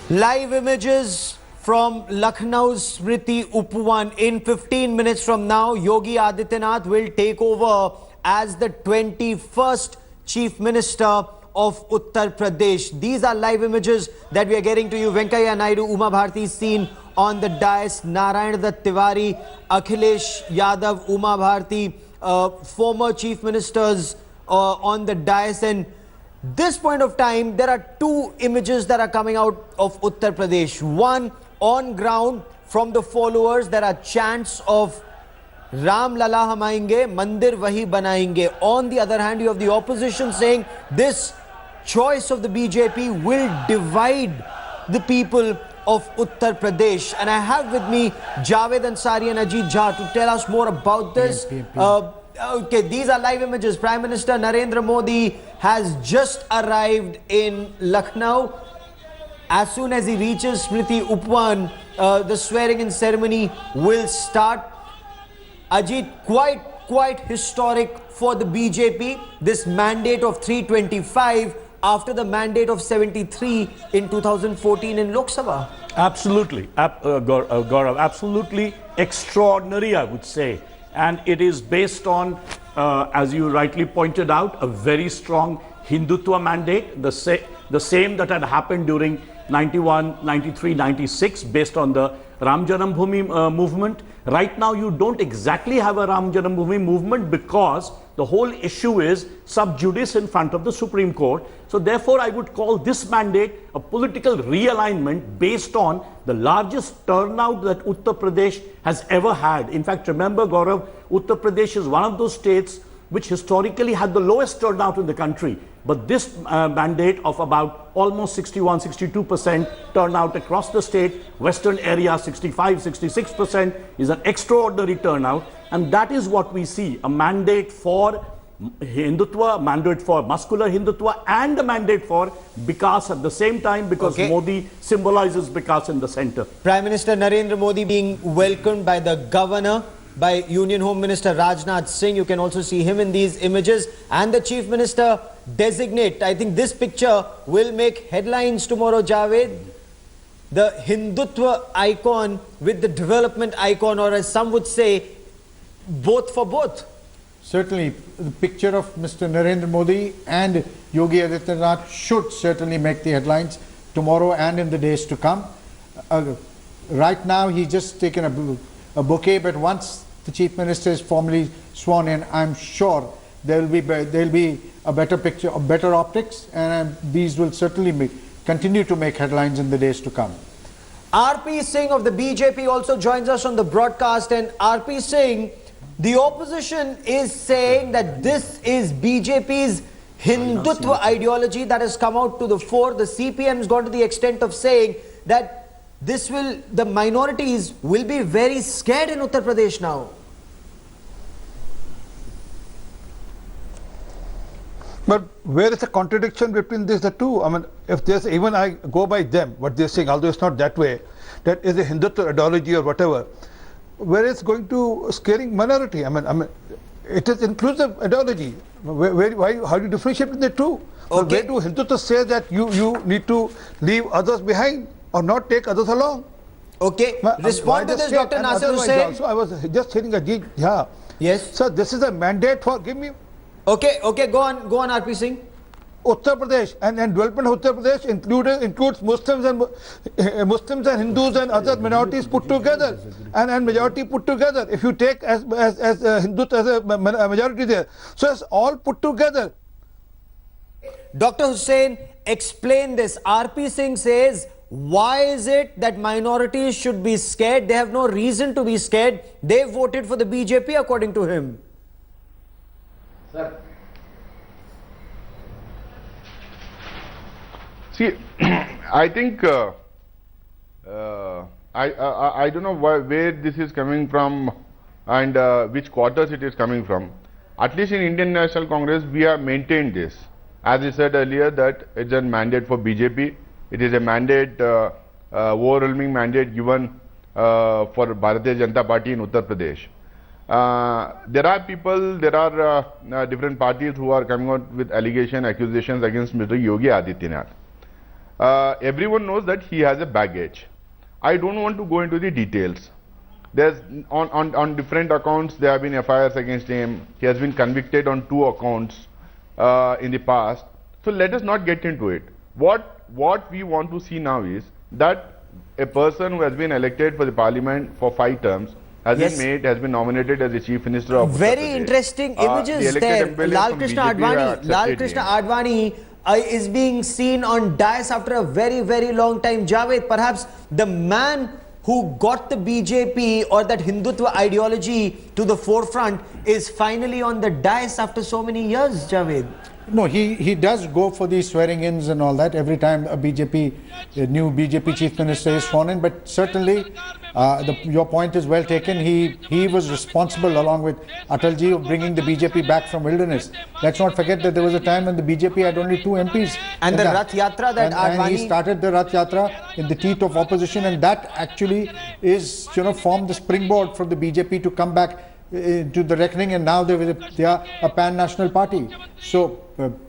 Live images from Lucknow's Smriti Upwan. In 15 minutes from now, Yogi Adityanath will take over as the 21st Chief Minister of Uttar Pradesh. These are live images that we are getting to you. Venkaiah Naidu, Uma Bharti seen on the dais, Narayan Dutt Tiwari, Akhilesh Yadav, Uma Bharti, former Chief Ministers on the dais. And this point of time, there are two images that are coming out of Uttar Pradesh. One, on ground from the followers, there are chants of Ram Lala hum aayenge, Mandir wahi banayenge. On the other hand, you have the opposition saying this choice of the BJP will divide the people of Uttar Pradesh. And I have with me Javed Ansari and Ajit Jha to tell us more about this. Okay, these are live images. Prime Minister Narendra Modi has just arrived in Lucknow. As soon as he reaches Smriti Upwan, the swearing-in ceremony will start. Ajit, quite historic for the BJP, this mandate of 325 after the mandate of 73 in 2014 in Lok Sabha. Absolutely, Gaurav, absolutely extraordinary, I would say. And it is based on, as you rightly pointed out, a very strong Hindutva mandate, the same that had happened during 91, 93, 96, based on the Ram Janambhoomi movement. Right now, you don't exactly have a Ram Janambhoomi movement because the whole issue is sub judice in front of the Supreme Court. So therefore, I would call this mandate a political realignment based on the largest turnout that Uttar Pradesh has ever had. In fact, remember, Gaurav, Uttar Pradesh is one of those states which historically had the lowest turnout in the country. But this mandate of about almost 61-62% turnout across the state, western area 65-66% is an extraordinary turnout. And that is what we see, a mandate for Hindutva, mandate for muscular Hindutva, and a mandate for Bikas at the same time, because Modi symbolizes Bikas in the center. Prime Minister Narendra Modi being welcomed by the governor, by Union Home Minister Rajnath Singh. You can also see him in these images, and the Chief Minister designate. I think this picture will make headlines tomorrow, Javed. The Hindutva icon with the development icon, or as some would say, both for both. Certainly, the picture of Mr. Narendra Modi and Yogi Adityanath should certainly make the headlines tomorrow and in the days to come. Right now, he's just taken a bouquet, but once the Chief Minister is formally sworn in, I'm sure there will be a better picture, a better optics, and these will certainly continue to make headlines in the days to come. RP Singh of the BJP also joins us on the broadcast, and RP Singh, the opposition is saying that this is BJP's Hindutva ideology that has come out to the fore. The CPM has gone to the extent of saying that the minorities will be very scared in Uttar Pradesh now. But where is the contradiction between these two? I mean, if there's, even I go by them, what they're saying, although it's not that way, that is a Hindutva ideology or whatever, where it's going to scaring minority. I mean, it is inclusive ideology. How do you differentiate between the two? Where do Hindutva say that you need to leave others behind or not take others along? Okay, respond to this, Dr. Nasir Hussain. Also, I was just hearing Ajit Jha. Yes. So this is a mandate for, give me. Okay, go on, RP Singh. Uttar Pradesh and development of Uttar Pradesh includes Muslims and Hindus and other minorities put together, and majority put together. If you take as Hindus as a majority there, so it's all put together. Dr. Hussain, explain this. RP Singh says, why is it that minorities should be scared? They have no reason to be scared. They voted for the BJP, according to him. Sir. See, I think I don't know where this is coming from and which quarters it is coming from. At least in Indian National Congress, we have maintained this. As I said earlier, that it's a mandate for BJP. It is a mandate, overwhelming mandate given for Bharatiya Janata Party in Uttar Pradesh. There are people, there are different parties who are coming out with accusations against Mr. Yogi Adityanath. everyone knows that he has a baggage. I don't want to go into the details. There's on different accounts there have been FIRs against him. He has been convicted on 2 accounts in the past. So let us not get into it. What we want to see now is that a person who has been elected for the parliament for 5 terms has Yes. been nominated as the chief minister of Uttar Very Pradesh. interesting The images elected there. MLAs Lal from Krishna BJP have Advani. accepted Lal Krishna him. Advani is being seen on dais after a very, very long time. Javed, perhaps the man who got the BJP or that Hindutva ideology to the forefront is finally on the dais after so many years, Javed. No, he does go for these swearing-ins and all that every time a new BJP chief minister is sworn in. But certainly, your point is well taken. He was responsible, along with Atalji, of bringing the BJP back from wilderness. Let's not forget that there was a time when the BJP had only 2 MPs. And the Rath Yatra that and he Advani- started the Rath Yatra in the teeth of opposition, and that actually is, formed the springboard for the BJP to come back to the reckoning, and now they are a pan-national party. So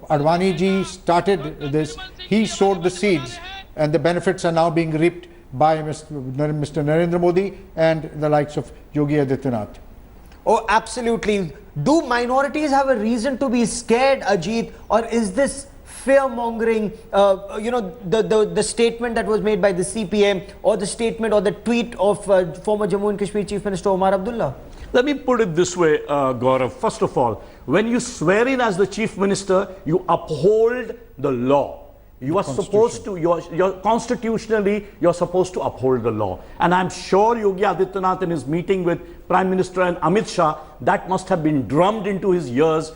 Advani ji started this, he sowed the seeds, and the benefits are now being reaped by Mr. Narendra Modi and the likes of Yogi Adityanath. Oh, absolutely. Do minorities have a reason to be scared, Ajit, or is this fear-mongering, the statement that was made by the CPM or the statement or the tweet of former Jammu and Kashmir Chief Minister Omar Abdullah? Let me put it this way, Gaurav. First of all, when you swear in as the chief minister, you uphold the law. You are supposed to, you're constitutionally, you're supposed to uphold the law. And I'm sure Yogi Adityanath in his meeting with Prime Minister and Amit Shah, that must have been drummed into his ears,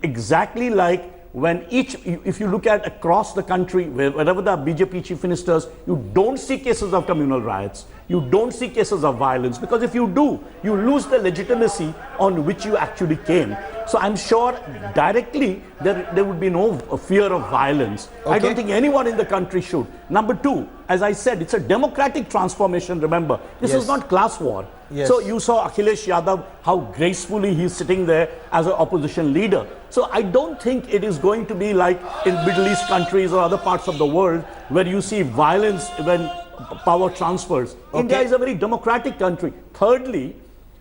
exactly like when if you look at across the country, wherever the BJP chief ministers, you don't see cases of communal riots, you don't see cases of violence, because if you do, you lose the legitimacy on which you actually came. So I'm sure directly there would be no fear of violence. Okay. I don't think anyone in the country should. Number 2, as I said, it's a democratic transformation, remember. This Yes. is not class war. Yes. So you saw Akhilesh Yadav, how gracefully he's sitting there as an opposition leader. So I don't think it is going to be like in Middle East countries or other parts of the world where you see violence when power transfers. India is a very democratic country. Thirdly,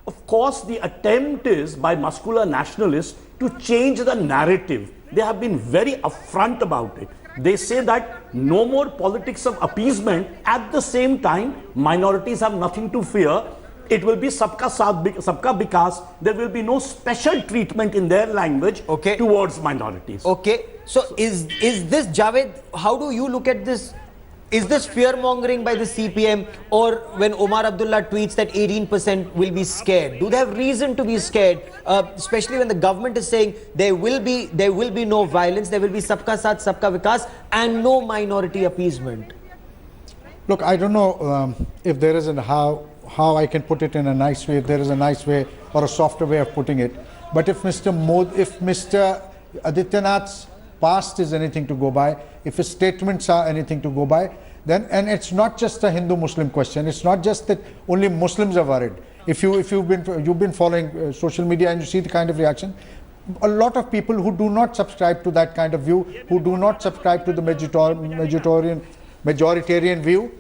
of course, the attempt is by muscular nationalists to change the narrative. They have been very upfront about it. They say that no more politics of appeasement. At the same time, minorities have nothing to fear. It will be sabka saath, sabka vikas. There will be no special treatment in their language towards minorities. Okay. So is this, Javed, how do you look at this? Is this fear-mongering by the CPM, or when Omar Abdullah tweets that 18% will be scared? Do they have reason to be scared, especially when the government is saying there will be no violence, there will be sabka saath, sabka vikas, and no minority appeasement? Look, I don't know if there is how I can put it in a nice way, if there is a nice way or a softer way of putting it. But if Mr. Adityanath's past is anything to go by, if his statements are anything to go by, then, and it's not just a Hindu-Muslim question, it's not just that only Muslims are worried. If you've been following social media and you see the kind of reaction, a lot of people who do not subscribe to that kind of view, who do not subscribe to the majoritarian view,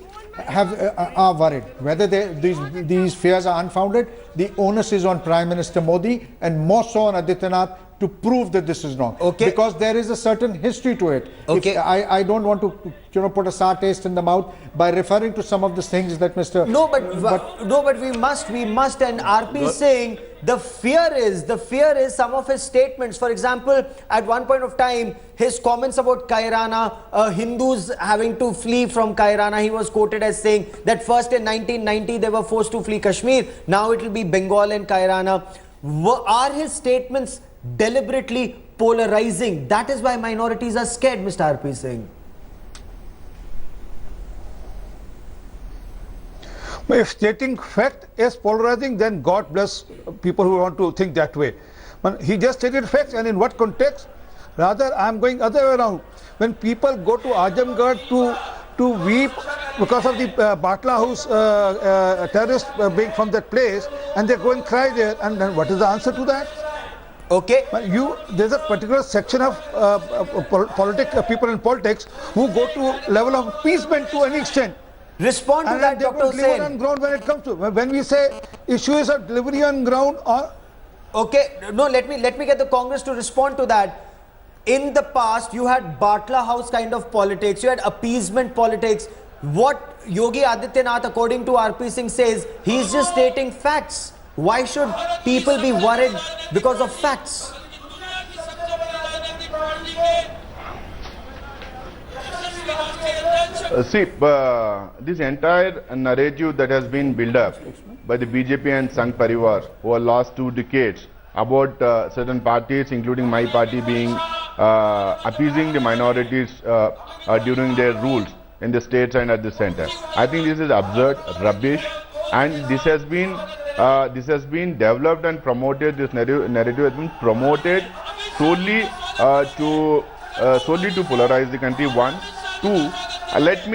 are worried. Whether these fears are unfounded, the onus is on Prime Minister Modi and more so on Adityanath to prove that this is wrong. Okay. Because there is a certain history to it. Okay. I don't want to put a sour taste in the mouth by referring to some of the things that Mr. No, but we must, and RP is saying the fear is some of his statements. For example, at one point of time, his comments about Kairana, Hindus having to flee from Kairana, he was quoted as saying that first in 1990 they were forced to flee Kashmir, now it will be Bengal and Kairana. Are his statements deliberately polarizing? That is why minorities are scared, Mr. RP Singh. If stating fact is polarizing, then God bless people who want to think that way. But he just stated facts, and in what context? Rather, I am going other way around. When people go to Ajamgarh to weep because of the Batla House terrorists being from that place, and they go and cry there, and then what is the answer to that? Okay. But there's a particular section of people in politics who go to level of appeasement to an extent. Respond to And that, they Dr. don't deliver Hussain. on ground when it comes to, when we say issues of delivery on ground or Okay, no, let me get the Congress to respond to that. In the past, you had Bartla House kind of politics, you had appeasement politics. What Yogi Adityanath, according to RP Singh, says, he's just stating facts. Why should people be worried because of facts? This entire narrative that has been built up by the BJP and Sangh Parivar over last 2 decades about certain parties, including my party, being appeasing the minorities during their rules in the states and at the center. I think this is absurd, rubbish, and this has been developed and promoted. This narrative has been promoted solely to polarize the country. 1, 2. Let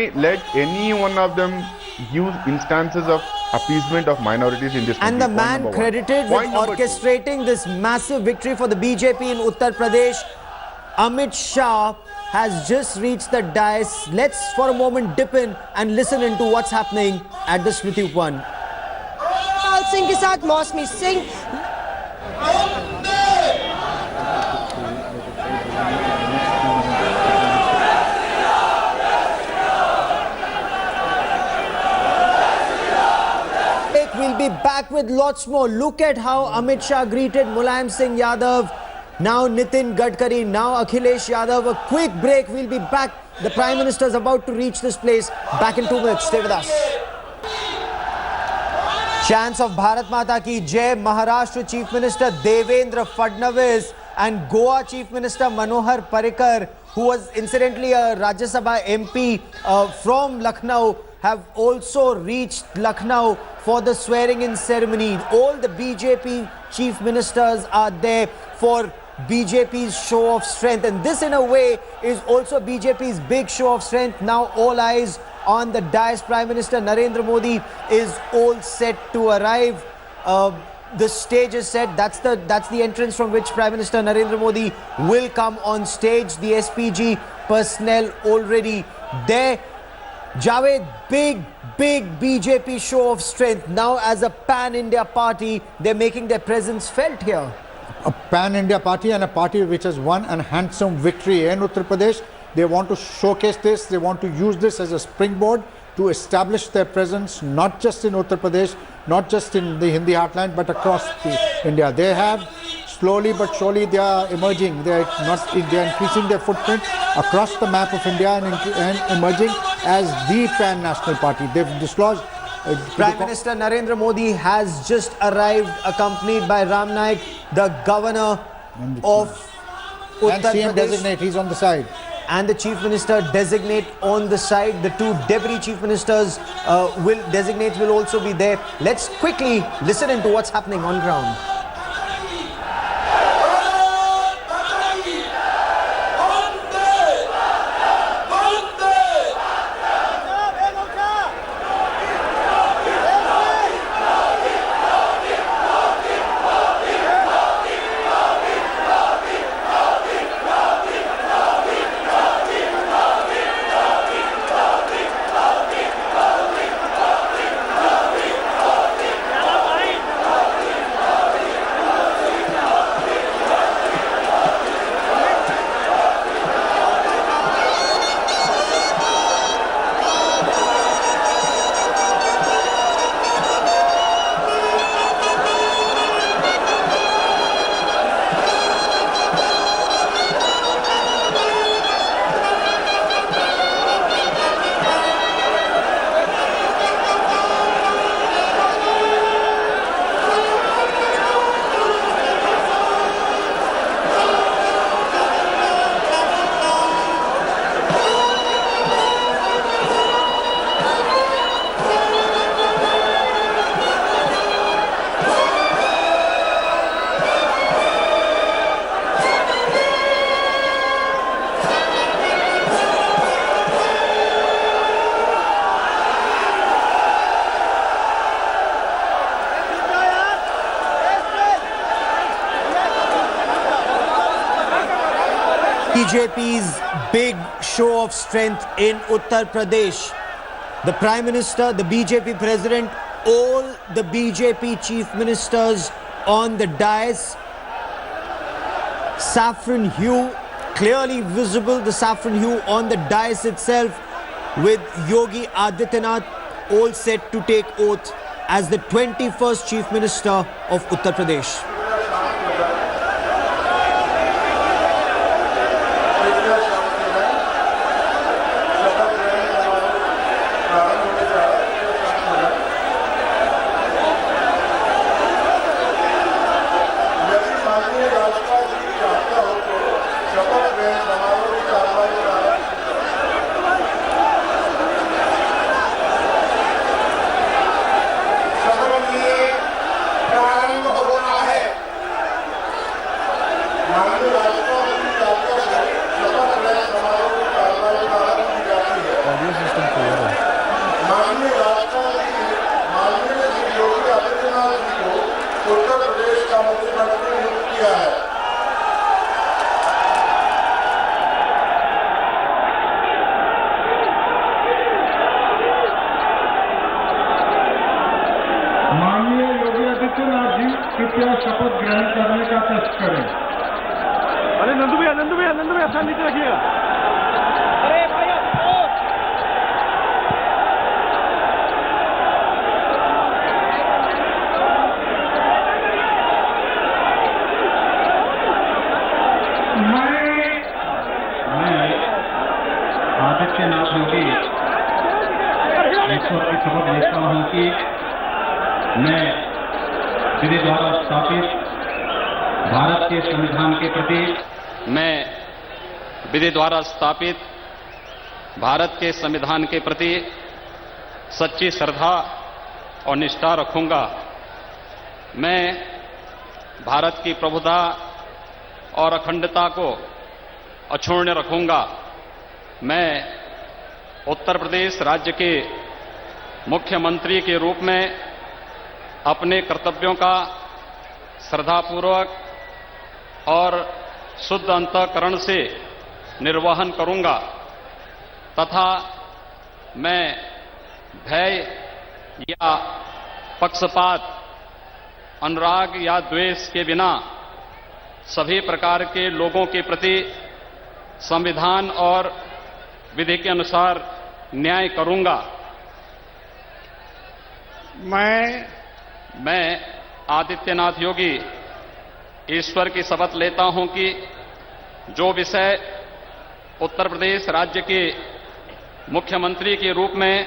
any one of them use instances of appeasement of minorities in this country. And the Point man number one. credited with Point number two. orchestrating this massive victory for the BJP in Uttar Pradesh, Amit Shah, has just reached the dais. Let's for a moment dip in and listen into what's happening at the Smriti Upan. Pal Singh के साथ मौसमी Singh We'll be back with lots more. Look at how Amit Shah greeted Mulayam Singh Yadav, now Nitin Gadkari, now Akhilesh Yadav. A quick break. We'll be back. The Prime Minister is about to reach this place. Back in 2 minutes. Stay with us. Chants of Bharat Mata Ki Jai. Maharashtra Chief Minister Devendra Fadnavis and Goa Chief Minister Manohar Parrikar, who was incidentally a Rajya Sabha MP from Lucknow, have also reached Lucknow for the swearing-in ceremony. All the BJP chief ministers are there for BJP's show of strength, and this in a way is also BJP's big show of strength. Now all eyes on the dais. Prime Minister Narendra Modi is all set to arrive. The stage is set. That's the entrance from which Prime Minister Narendra Modi will come on stage. The SPG personnel already there. Javed, big BJP show of strength. Now as a pan-India party, they're making their presence felt here. A pan-India party and a party which has won a handsome victory in Uttar Pradesh. They want to showcase this. They want to use this as a springboard to establish their presence not just in Uttar Pradesh, not just in the Hindi heartland, but across India. They have slowly but surely they are emerging. They are increasing their footprint across the map of India and emerging as the pan-national party. They've dislodged. Prime Minister Narendra Modi has just arrived, accompanied by Ram Naik, the governor of Uttar and CM Pradesh, designate. He's on the side. and the chief minister designate on the side. The 2 deputy chief ministers will also be there. Let's quickly listen into what's happening on ground. BJP's big show of strength in Uttar Pradesh. The Prime Minister, the BJP President, all the BJP Chief Ministers on the dais. Saffron hue, clearly visible, the saffron hue on the dais itself, with Yogi Adityanath all set to take oath as the 21st Chief Minister of Uttar Pradesh. माननीय योगी आदित्यनाथ जी कृपया शपथ ग्रहण करने का कष्ट करें। अरे नंदू भैया ऐसा नीचे रखिएगा। अरे भाई मैं आदित्यनाथ योगी ईश्वर की शपथ लेता हूं कि मैं विधि द्वारा स्थापित भारत के संविधान के प्रति सच्ची श्रद्धा और निष्ठा रखूंगा। मैं भारत की प्रभुता और अखंडता को अक्षुण्ण रखूंगा। मैं उत्तर प्रदेश राज्य के मुख्यमंत्री के रूप में अपने कर्तव्यों का श्रद्धापूर्वक और शुद्ध अंतःकरण से निर्वहन करूंगा तथा मैं भय या पक्षपात, अनुराग या द्वेष के बिना सभी प्रकार के लोगों के प्रति संविधान और विधि के अनुसार न्याय करूंगा। मैं आदित्यनाथ योगी ईश्वर की शपथ लेता हूं कि जो विषय उत्तर प्रदेश राज्य के मुख्यमंत्री के रूप में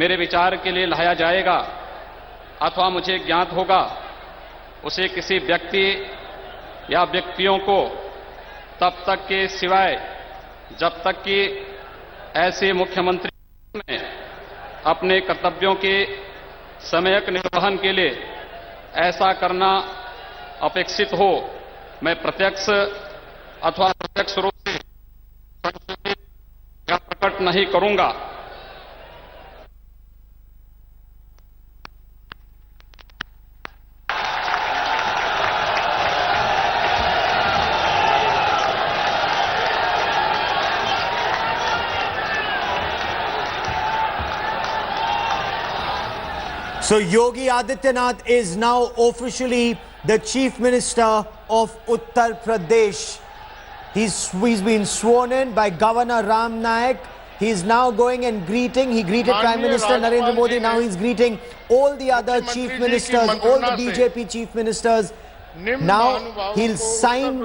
मेरे विचार के लिए लाया जाएगा अथवा मुझे ज्ञात होगा, उसे किसी व्यक्ति या व्यक्तियों को तब तक के सिवाय जब तक कि ऐसे मुख्यमंत्री में अपने कर्तव्यों के सम्यक निर्वहन के लिए ऐसा करना अपेक्षित हो, मैं प्रत्यक्ष अथवा अप्रत्यक्ष रूप से या प्रकट नहीं करूंगा। So Yogi Adityanath is now officially the Chief Minister of Uttar Pradesh. He's been sworn in by Governor Ram Naik. He's now going and greeting. He greeted Prime Minister Narendra Modi. Now he's greeting all the other Chief Ministers, all the BJP Chief Ministers. Now he'll sign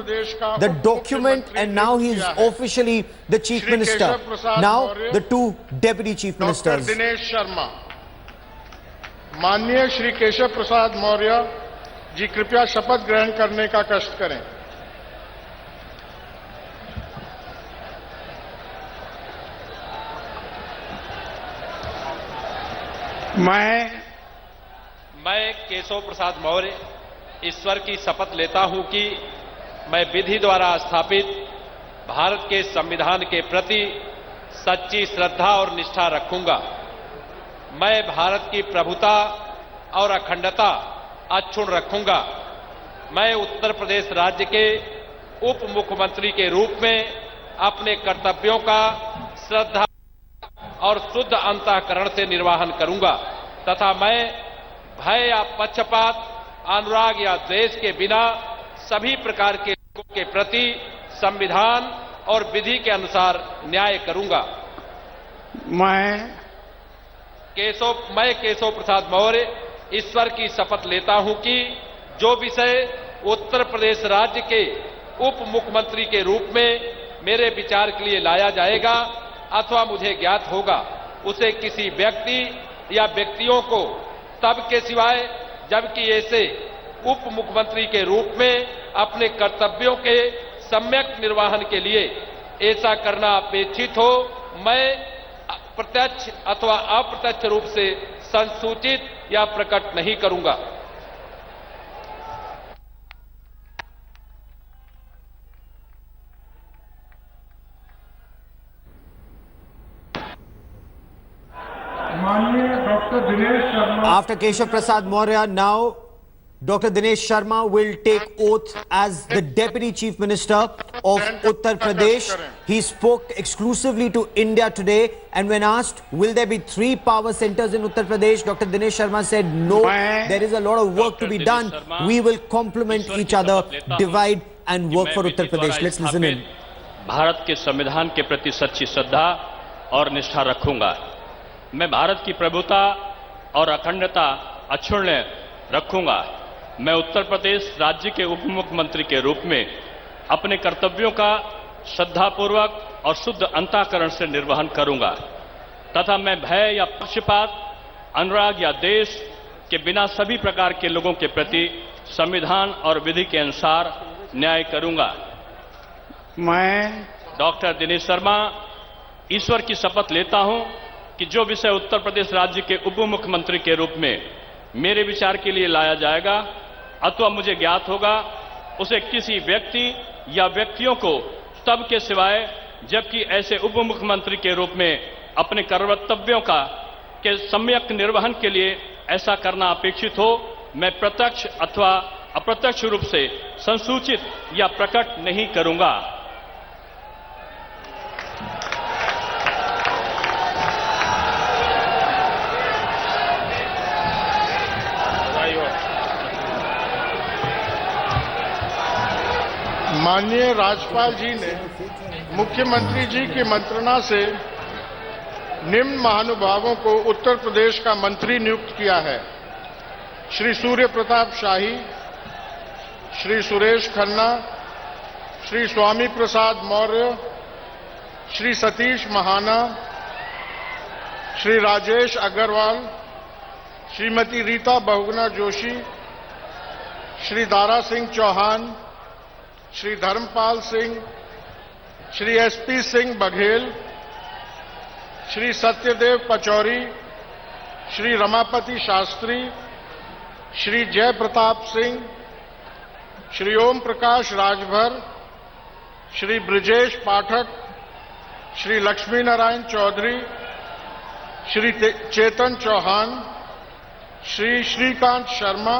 the document and now he's officially the Chief Minister. Now the two Deputy Chief Ministers. Doctor Dinesh Sharma, माननीय श्री केशव प्रसाद मौर्य जी कृपया शपथ ग्रहण करने का कष्ट करें। मैं केशव प्रसाद मौर्य ईश्वर की शपथ लेता हूं कि मैं विधि द्वारा स्थापित भारत के संविधान के प्रति सच्ची श्रद्धा और निष्ठा रखूंगा। मैं भारत की प्रभुता और अखंडता अक्षुण्ण रखूंगा। मैं उत्तर प्रदेश राज्य के उप मुख्यमंत्री के रूप में अपने कर्तव्यों का श्रद्धा और शुद्ध अंतःकरण से निर्वहन करूंगा तथा मैं भय या पक्षपात, अनुराग या द्वेष के बिना सभी प्रकार के लोगों के प्रति संविधान और विधि के अनुसार न्याय करूंगा। मैं केशव प्रसाद मौर्य ईश्वर की शपथ लेता हूं कि जो विषय उत्तर प्रदेश राज्य के उप मुख्यमंत्री के रूप में मेरे विचार के लिए लाया जाएगा अथवा मुझे ज्ञात होगा, उसे किसी व्यक्ति या व्यक्तियों को तब के सिवाय जबकि ऐसे उप मुख्यमंत्री के रूप में अपने कर्तव्यों के सम्यक निर्वहन के लिए ऐसा करना अपेक्षित हो, मैं प्रत्यक्ष अथवा अप्रत्यक्ष रूप से संसूचित या प्रकट नहीं करूंगा। After Keshav Prasad Maurya, now Dr. Dinesh Sharma will take oath as the Deputy Chief Minister of Uttar Pradesh. He spoke exclusively to India Today, and when asked, will there be 3 power centers in Uttar Pradesh, Dr. Dinesh Sharma said, no, there is a lot of work to be done. We will complement each other, divide and work for Uttar Pradesh. Let's listen in. Bharat के संविधान के प्रति सच्ची श्रद्धा और निष्ठा रखूंगा। मैं भारत की प्रभुता और अखंडता अक्षुण्ण रखूंगा। मैं उत्तर प्रदेश राज्य के उप मुख्यमंत्री के रूप में अपने कर्तव्यों का श्रद्धापूर्वक और शुद्ध अंतःकरण से निर्वहन करूंगा तथा मैं भय या पक्षपात, अनुराग या देश के बिना सभी प्रकार के लोगों के प्रति संविधान और विधि के अनुसार न्याय करूंगा। मैं डॉक्टर दिनेश शर्मा ईश्वर की शपथ लेता हूं कि जो विषय उत्तर प्रदेश राज्य के उप मुख्यमंत्री के रूप में मेरे विचार के लिए लाया जाएगा अथवा मुझे ज्ञात होगा, उसे किसी व्यक्ति या व्यक्तियों को तब के सिवाय जबकि ऐसे उप मुख्यमंत्री के रूप में अपने कर्तव्यों का के सम्यक निर्वहन के लिए ऐसा करना अपेक्षित हो, मैं प्रत्यक्ष अथवा अप्रत्यक्ष रूप से संसूचित या प्रकट नहीं करूंगा। माननीय राज्यपाल जी ने मुख्यमंत्री जी की मंत्रणा से निम्न महानुभावों को उत्तर प्रदेश का मंत्री नियुक्त किया है। श्री सूर्य प्रताप शाही, श्री सुरेश खन्ना, श्री स्वामी प्रसाद मौर्य, श्री सतीश महाना, श्री राजेश अग्रवाल, श्रीमती रीता बहुगुणा जोशी, श्री दारा सिंह चौहान, श्री धर्मपाल सिंह, श्री एसपी सिंह बघेल, श्री सत्यदेव पचौरी, श्री रमापति शास्त्री, श्री जय प्रताप सिंह, श्री ओम प्रकाश राजभर, श्री ब्रजेश पाठक, श्री लक्ष्मी नारायण चौधरी, श्री चेतन चौहान, श्री श्रीकांत शर्मा,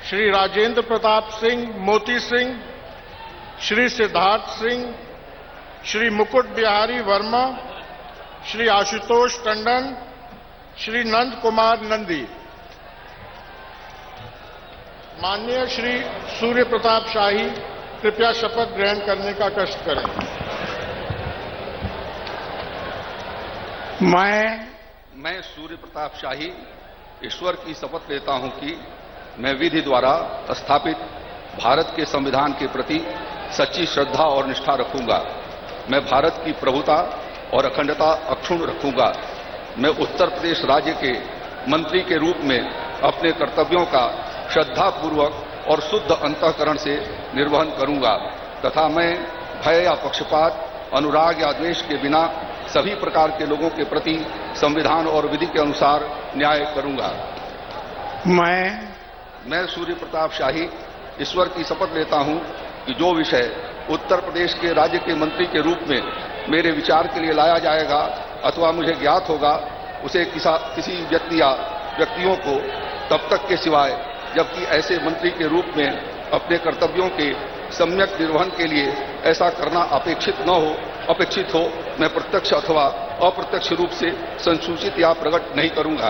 श्री राजेंद्र प्रताप सिंह मोती सिंह, श्री सिद्धार्थ सिंह, श्री मुकुट बिहारी वर्मा, श्री आशुतोष टंडन, श्री नंद कुमार नंदी। माननीय श्री सूर्य प्रताप शाही कृपया शपथ ग्रहण करने का कष्ट करें। मैं सूर्य प्रताप शाही ईश्वर की शपथ लेता हूं कि मैं विधि द्वारा स्थापित भारत के संविधान के प्रति सच्ची श्रद्धा और निष्ठा रखूंगा। मैं भारत की प्रभुता और अखंडता अक्षुण्ण रखूंगा। मैं उत्तर प्रदेश राज्य के मंत्री के रूप में अपने कर्तव्यों का श्रद्धापूर्वक और शुद्ध अंतःकरण से निर्वहन करूंगा तथा मैं भय या पक्षपात, अनुराग या द्वेष के बिना सभी प्रकार के लोगों के प्रति संविधान और विधि के अनुसार न्याय करूंगा। मैं सूर्य प्रताप शाही ईश्वर की शपथ लेता हूं कि जो विषय उत्तर प्रदेश के राज्य के मंत्री के रूप में मेरे विचार के लिए लाया जाएगा अथवा मुझे ज्ञात होगा, उसे किसी व्यक्ति या व्यक्तियों को तब तक के सिवाय जबकि ऐसे मंत्री के रूप में अपने कर्तव्यों के सम्यक निर्वहन के लिए ऐसा करना अपेक्षित हो मैं प्रत्यक्ष अथवा अप्रत्यक्ष रूप से संसूचित या प्रकट नहीं करूंगा।